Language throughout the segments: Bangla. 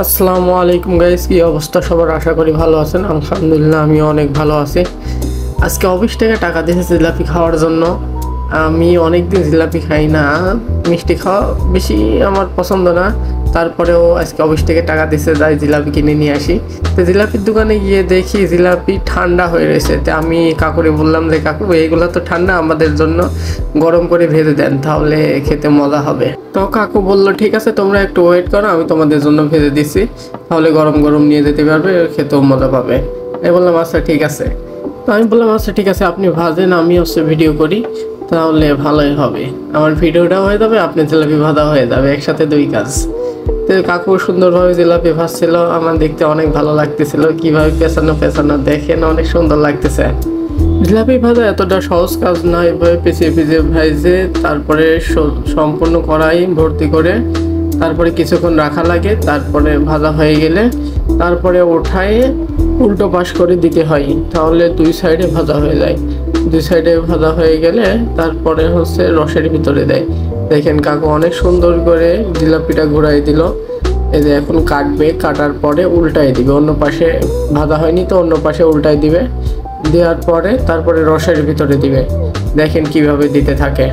আসসালামু আলাইকুম গাইস, কি অবস্থা সবার? আশা করি ভালো আছেন। আলহামদুলিল্লাহ আমি অনেক ভালো আছি। আজকে অফিস থেকে টাকা দিয়েছে জিলাপি খাওয়ার জন্য। আমি অনেকদিন জিলাপি খাই না, মিষ্টি খাওয়া বেশি আমার পছন্দ না। তারপরেও আজকে অফিস থেকে টাকা দিয়েছে, যাই জিলাপি কিনে নিয়ে আসি। তো জিলাপির দোকানে গিয়ে দেখি জিলাপি ঠান্ডা হয়ে রয়েছে। তো আমি কাকুরে বললাম যে কাকু এইগুলো তো ঠান্ডা, আমাদের জন্য গরম করে ভেজে দেন, তাহলে খেতে মজা হবে। তো কাকু বললো ঠিক আছে, তোমরা একটু ওয়েট করো, আমি তোমাদের জন্য ভেজে দিচ্ছি, তাহলে গরম গরম নিয়ে যেতে পারবে, খেতেও মজা পাবে। আমি বললাম আচ্ছা ঠিক আছে। তো আমি বললাম আচ্ছা ঠিক আছে, আপনি ভাজেন, আমি ভিডিও করি, তাহলে ভালোই হবে। আমার ভিডিওটাও হয়ে যাবে, আপনি জিলাপি ভাজা হয়ে যাবে, একসাথে দুই কাজ। তো কাকু সুন্দরভাবে জিলাপি ভাজছিল, আমার দেখতে অনেক ভালো লাগতেছিল। কীভাবে পেছানো পেছানো দেখেন, অনেক সুন্দর লাগতেছে। জিলাপি ভাজা এতটা সহজ কাজ না, এভাবে পিছিয়ে পিছিয়ে ভাজে তারপরে সম্পূর্ণ কড়াই ভর্তি করে তারপরে কিছুক্ষণ রাখা লাগে। তারপরে ভাজা হয়ে গেলে তারপরে ওঠায় উল্টো পাশ করে দিতে হয়, তাহলে দুই সাইডে ভাজা হয়ে যায়। দুই সাইডে ভাজা হয়ে গেলে তারপরে রসের ভিতরে দেয়। দেখেন কাকু অনেক সুন্দর করে জিলাপিটা ঘুরাই দিল। এই যে এখন কাটবে, কাটার পরে উল্টাই দিবে, অন্য পাশে ভাজা হয়নি তো অন্য পাশে উল্টাই দিবে। দেওয়ার পরে তারপরে রসের ভিতরে দিবে। দেখেন কিভাবে দিতে থাকে।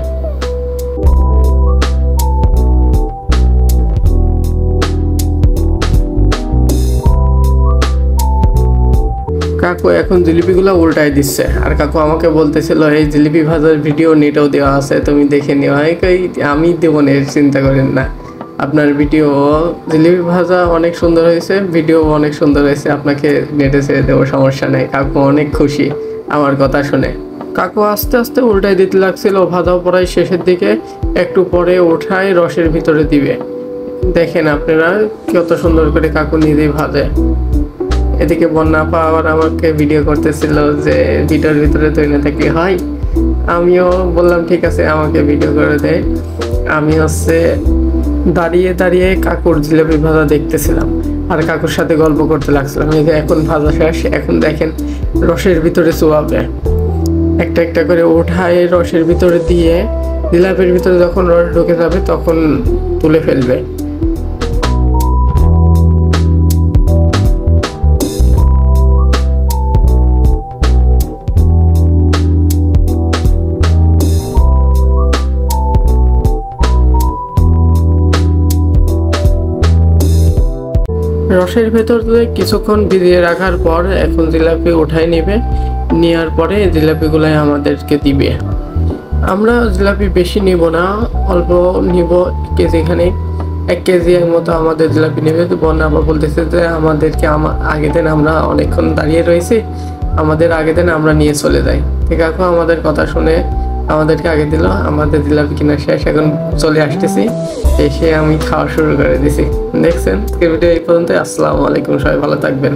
কাকু এখন জিলিপিগুলো উল্টাই দিচ্ছে, আর কাকু আমাকে বলতেছিল এই জিলিপি ভাজার ভিডিও নেটেও দেওয়া আছে, তুমি দেখে নিও। আমি দেবো না, চিন্তা করেন না। আপনার ভিডিও জিলিপি ভাজা অনেক সুন্দর হয়েছে, ভিডিও অনেক সুন্দর হয়েছে, আপনাকে নেটে ছেড়ে দেবো, সমস্যা নেই। কাকু অনেক খুশি আমার কথা শুনে। কাকু আস্তে আস্তে উল্টাই দিতে লাগছিল, ভাজাও পড়াই শেষের দিকে, একটু পরে ওঠায় রসের ভিতরে দিবে। দেখেন আপনারা কত সুন্দর করে কাকু নিজেই ভাজে। এদিকে বন্যা পাওয়ার আমাকে ভিডিও করতেছিল যে ভিডিওর ভিতরে তৈরি থাকলে হয়। আমিও বললাম ঠিক আছে, আমাকে ভিডিও করে দেয়। আমি দাঁড়িয়ে দাঁড়িয়ে কাকুর জিলাপি ভাজা দেখতেছিলাম আর কাকুর সাথে গল্প করতে লাগছিলাম। এই যে এখন ভাজা শেষ, এখন দেখেন রসের ভিতরে চুয়াবে, একটা একটা করে ওঠায় রসের ভিতরে দিয়ে জিলাপির ভিতরে যখন রস ঢুকে যাবে তখন তুলে ফেলবে। রসের ভেতরে কিছুক্ষণ ভিজিয়ে রাখার পর এখন জিলাপি উঠাই নেবে। নেওয়ার পরে জিলাপিগুলাই আমাদেরকে দিবে। আমরা জিলাপি বেশি নিব না, অল্প নিব, কেজিখানে 1 কেজি এর মতো আমাদের জিলাপি নেবে। বন্যা আবার বলতেছে যে আমাদেরকে আগে দেন, আমরা অনেকক্ষণ দাঁড়িয়ে রয়েছি, আমাদের আগে দেন, আমরা নিয়ে চলে যাই। ঠিক আছে, আমাদের কথা শুনে আমাদেরকে আগে দিল। আমাদের জিলাপি কিনা শেষ, এখন চলে আসতেছি, এসে আমি খাওয়া শুরু করে দিছি। দেখছেন ভিডিও এই পর্যন্ত। আসসালামু আলাইকুম, সবাই ভালো থাকবেন।